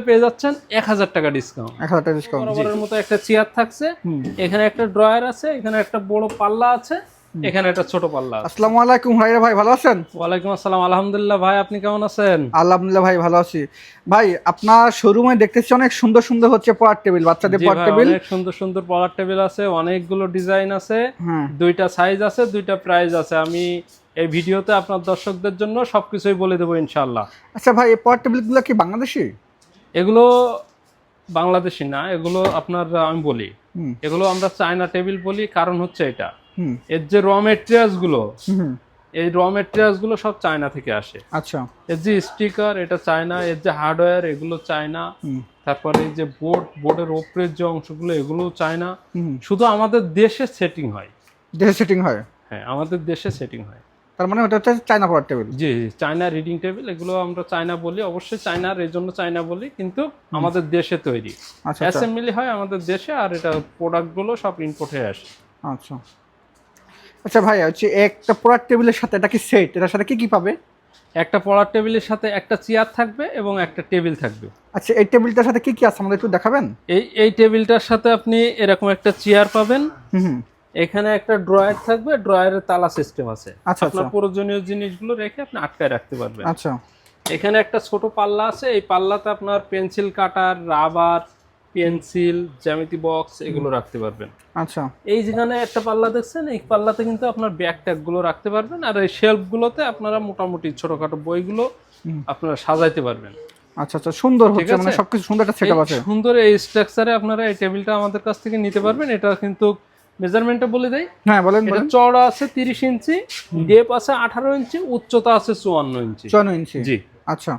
পেয়ে যাচ্ছেন 1000 টাকা ডিসকাউন্ট। 1000 টাকা ডিসকাউন্ট। বরাবরের মতো একটা চেয়ার থাকছে, এখানে একটা ড্রয়ার আছে, এখানে একটা বড় পাল্লা আছে, এখানে একটা ছোট পাল্লা আছে। আসসালামু আলাইকুম ভাই ভালো আছেন? ওয়ালাইকুম আসসালাম, আলহামদুলিল্লাহ ভাই, আপনি কেমন আছেন? আলহামদুলিল্লাহ ভাই ভালো আছি। ভাই আপনার শোরুমে দেখতেছি অনেক সুন্দর সুন্দর হচ্ছে পড়ার টেবিল, বাচ্চাদের পড়ার টেবিল। অনেক সুন্দর সুন্দর পড়ার টেবিল আছে, অনেকগুলো ডিজাইন আছে, দুইটা সাইজ আছে, দুইটা প্রাইস আছে। আমি এই ভিডিওতে আপনার দর্শকদের জন্য সবকিছুই বলে দেবো ইনশাআল্লাহ। আচ্ছা ভাই, এই পড়ার টেবিলগুলো কি বাংলাদেশি? এগুলো বাংলাদেশি না, এগুলো আপনার আমি বলি এগুলো আমরা চায়না টেবিল বলি, কারণ হচ্ছে এটা এর যে র মেটেরিয়ালস গুলো, এই র মেটেরিয়ালস গুলো সব চায়না থেকে আসে। আচ্ছা, এর যে স্টিকার এটা চায়না, এর যে হার্ডওয়্যার এগুলো চায়না, তারপরে এই যে বোর্ডের উপরের যে অংশগুলো এগুলো চায়না। শুধু আমাদের দেশে সেটিং হয়। দেশে সেটিং হয়? হ্যাঁ, আমাদের দেশে সেটিং হয়। তার মানে ওটা হচ্ছে চায়না পড়ার টেবিল? জি জি, চায়না রিডিং টেবিল, এগুলো আমরা চায়না বলি, অবশ্যই চায়নার এই জন্য চায়না বলি, কিন্তু আমাদের দেশে তৈরি, অ্যাসেম্বলি হয় আমাদের দেশে, আর এটা প্রোডাক্টগুলো সব ইম্পোর্টে আসে। আচ্ছা আচ্ছা ভাই, হচ্ছে একটা পড়ার টেবিলের সাথে এটা কি সেট, এটার সাথে কি কি পাবে? একটা পড়ার টেবিলের সাথে একটা চেয়ার থাকবে এবং একটা টেবিল থাকবে। আচ্ছা, এই টেবিলটার সাথে কি কি আছে আমাদের একটু দেখাবেন? এই টেবিলটার সাথে আপনি এরকম একটা চেয়ার পাবেন, এখানে একটা ড্রয়ার থাকবে, ড্রয়ারের তালা সিস্টেম আছে, আপনার প্রয়োজনীয় জিনিসগুলো রেখে আপনি আটকায় রাখতে পারবেন। আচ্ছা, এখানে একটা ছোট পাল্লা আছে, এই পাল্লাতে আপনার পেন্সিল কাটার, রাবার, পেন্সিল, জ্যামিতি বক্স এগুলো রাখতে পারবেন। আচ্ছা, এই যেখানে একটা পাল্লা দেখছেন, এই পাল্লাতে কিন্তু আপনার ব্যাগ ট্যাগ গুলো রাখতে পারবেন, আর এই শেলফ গুলোতে আপনারা মোটামুটি ছোটখাটো বইগুলো আপনারা সাজাইতে পারবেন। আচ্ছা আচ্ছা, সুন্দর হচ্ছে, মানে সবকিছু সুন্দর একটা সেটআপ আছে। সুন্দর এই স্ট্রাকচারে আপনারা এই টেবিলটা আমাদের কাছ থেকে নিতে পারবেন। এটা কিন্তু মেজারমেন্টটা বলে দেই। হ্যাঁ বলেন। এটা চওড়া আছে 30 ইঞ্চি, ডেপ আছে 18 ইঞ্চি, উচ্চতা আছে 54 ইঞ্চি। 54 ইঞ্চি, জি। আচ্ছা,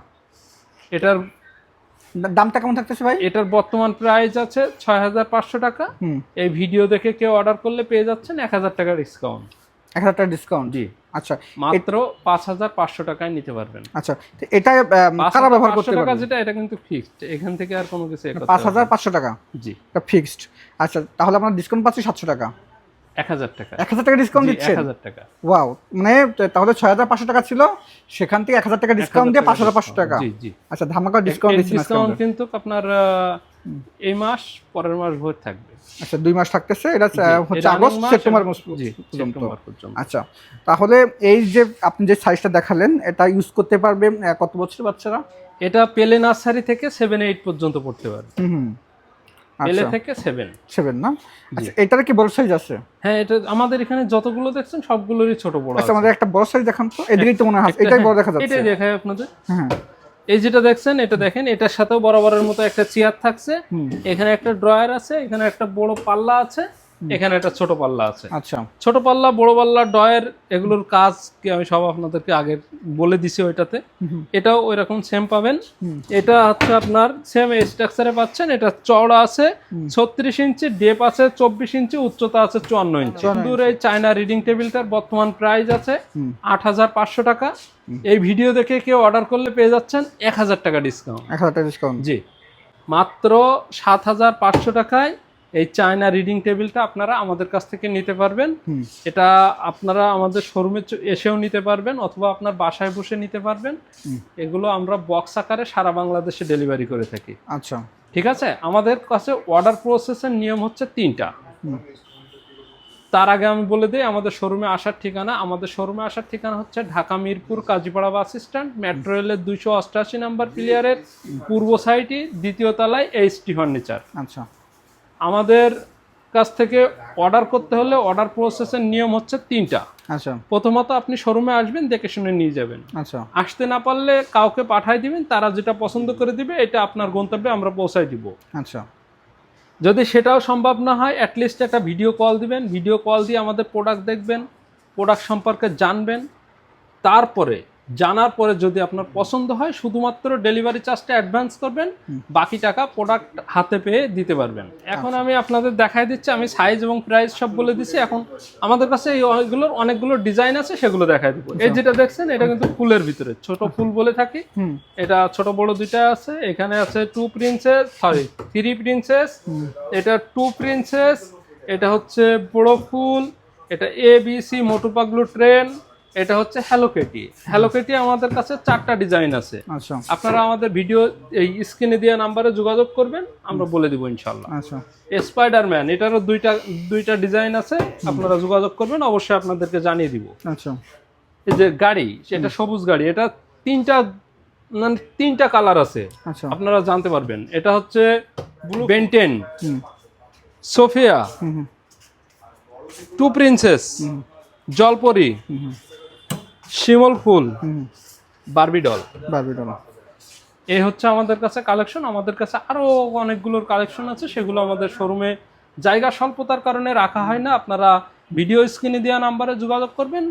এটার দামটা কেমন থাকতেছে ভাই? এটার বর্তমান প্রাইস আছে 6500 টাকা। এই ভিডিও দেখে কেউ অর্ডার করলে পেয়ে যাচ্ছেন 1000 টাকা ডিসকাউন্ট। 1000 টাকা ডিসকাউন্ট? জি। আচ্ছা, মাত্র 5500 টাকায় নিতে পারবেন। আচ্ছা, তো এটা কারা ব্যবহার করতে পারবে? যেটা এটা কিন্তু ফিক্সড, এখান থেকে আর কোনো কিছু 5500 টাকা? জি, এটা ফিক্সড। আচ্ছা, তাহলে আপনারা ডিসকাউন্ট পাচ্ছি 700 টাকা? 1000 টাকা। 1000 টাকা ডিসকাউন্ট দিচ্ছেন? 1000 টাকা। ওয়াও, মানে তাহলে 6500 টাকা ছিল, সেখান থেকে 1000 টাকা ডিসকাউন্ট দিয়ে 5500 টাকা। জি জি। আচ্ছা, ধামাকা ডিসকাউন্ট দিচ্ছেন। ডিসকাউন্ট কিন্তু আপনার এই মাস পরের মাস ভর থাকবে। আচ্ছা, 2 মাস থাকতেছে, এটা হচ্ছে আগস্ট সেপ্টেম্বর পর্যন্ত। আচ্ছা, তাহলে এই যে আপনি যে সাইজটা দেখালেন, এটা ইউজ করতে পারবে কত বছরের বাচ্চারা? এটা পেলে নার্সারি থেকে 7-8 পর্যন্ত পড়তে পারবে। পেলে থেকে 7 না? আচ্ছা, এটার কি বড় সাইজ আছে? হ্যাঁ, এটা আমাদের এখানে যতগুলো দেখছেন সবগুলোরই ছোট বড় আছে। আচ্ছা, আমাদের একটা বড় সাইজ দেখান তো, এদিকেই তো মনে হয় এটাই বড় দেখা যাচ্ছে। এটাই দেখাই আপনাদের। হ্যাঁ, এই যেটা দেখছেন এটা দেখেন, এটার সাথেও বরাবরের মতো একটা চেয়ার থাকছে, এখানে একটা ড্রয়ার আছে, এখানে একটা বড় পাল্লা আছে, এখানে একটা ছোট পাল্লা আছে। আচ্ছা, ছোট পাল্লা, বড় পাল্লা, ড্রয়ার এগুলোর কাজ কি আমি সব আপনাদেরকে আগে বলে দিছি ওইটাতে। এটাও ওইরকম সেম পাবেন। এটা হচ্ছে আপনার সেম স্ট্রাকচারে পাচ্ছেন। এটা চওড়া আছে 36 ইঞ্চি, ডেপ আছে 24 ইঞ্চি, উচ্চতা আছে 54 ইঞ্চি। সুন্দর এই চায়না রিডিং টেবিলটার বর্তমান প্রাইস আছে 8500 টাকা। এই ভিডিও দেখে কেউ অর্ডার করলে পেয়ে যাচ্ছেন 1000 টাকা ডিসকাউন্ট। 1000 টাকা ডিসকাউন্ট? জি, মাত্র 7500 টাকায় এই চায়না রিডিং টেবিলটা আপনারা আমাদের কাছ থেকে নিতে পারবেন। এটা আপনারা আমাদের শোরুমে এসেও নিতে পারবেন, অথবা আপনার বাসায় বসে নিতে পারবেন। এগুলো আমরা বক্স আকারে সারা বাংলাদেশে ডেলিভারি করে থাকি। আচ্ছা, ঠিক আছে। আমাদের কাছে অর্ডার প্রসেসের নিয়ম হচ্ছে 3টা। তার আগে আমি বলে দিই আমাদের শোরুমে আসার ঠিকানা। আমাদের শোরুমে আসার ঠিকানা হচ্ছে Dhaka Mirpur Kazipara bus stand, metro রেলের 288 নাম্বার প্লিয়ারের পূর্ব সাইডে, দ্বিতীয় তলায় এইচটি ফার্নিচার। আচ্ছা, আমাদের কাছ থেকে অর্ডার করতে হলে অর্ডার প্রসেসের নিয়ম হচ্ছে 3টা। আচ্ছা, প্রথমত আপনি শোরুমে আসবেন, দেখে শুনে নিয়ে যাবেন। আচ্ছা, আসতে না পারলে কাউকে পাঠিয়ে দিবেন, তারা যেটা পছন্দ করে দিবে এটা আপনার গন্তব্যে আমরা পৌঁছায় দিব। আচ্ছা, যদি সেটাও সম্ভব না হয়, অ্যাটলিস্ট একটা ভিডিও কল দিবেন, ভিডিও কল দিয়ে আমাদের প্রোডাক্ট দেখবেন, প্রোডাক্ট সম্পর্কে জানবেন। তারপরে জানার পরে যদি আপনার পছন্দ হয়, শুধুমাত্র ডেলিভারি চার্জটা অ্যাডভান্স করবেন, বাকি টাকা প্রোডাক্ট হাতে পেয়ে দিতে পারবেন। এখন আমি আপনাদের দেখাই দিচ্ছি, আমি সাইজ এবং প্রাইস সব বলে দিচ্ছি। এখন আমাদের কাছে এইগুলোর অনেকগুলো ডিজাইন আছে, সেগুলো দেখাই দেবো। এই যেটা দেখছেন এটা কিন্তু ফুলের ভিতরে, ছোট ফুল বলে থাকি। এটা ছোট বড় দুইটা আছে। এখানে আছে 3 প্রিন্সেস, এটা 2 প্রিন্সেস, এটা হচ্ছে বড় ফুল, এটা ABC মোটু পাগলু ট্রেন, এটা হচ্ছে হ্যালো কিটি। হ্যালো কিটি আমাদের কাছে 4টা ডিজাইন আছে। আচ্ছা আপনারা আমাদের ভিডিও এই স্ক্রিনে দেওয়া নাম্বারে যোগাযোগ করবেন, আমরা বলে দিব ইনশাআল্লাহ। আচ্ছা স্পাইডারম্যান এটারও দুইটা ডিজাইন আছে, আপনারা যোগাযোগ করবেন, অবশ্যই আপনাদেরকে জানিয়ে দিব। আচ্ছা এই যে গাড়ি, সেটা সবুজ গাড়ি, এটা তিনটা কালার আছে, আচ্ছা আপনারা জানতে পারবেন। এটা হচ্ছে বেন্টেন, হুম সোফিয়া, হুম টু প্রিন্সেস, জলপরি, শিমল ফুল, হুম বারবি ডল। Barbie doll. এই হচ্ছে আমাদের কাছে কালেকশন। আমাদের কাছে আরো অনেকগুলোর কালেকশন আছে, সেগুলো আমাদের শোরুমে জায়গা স্বল্পতার কারণে রাখা হয় না। আপনারা ভিডিও স্ক্রিনে দেওয়া নাম্বারে যোগাযোগ করবেন।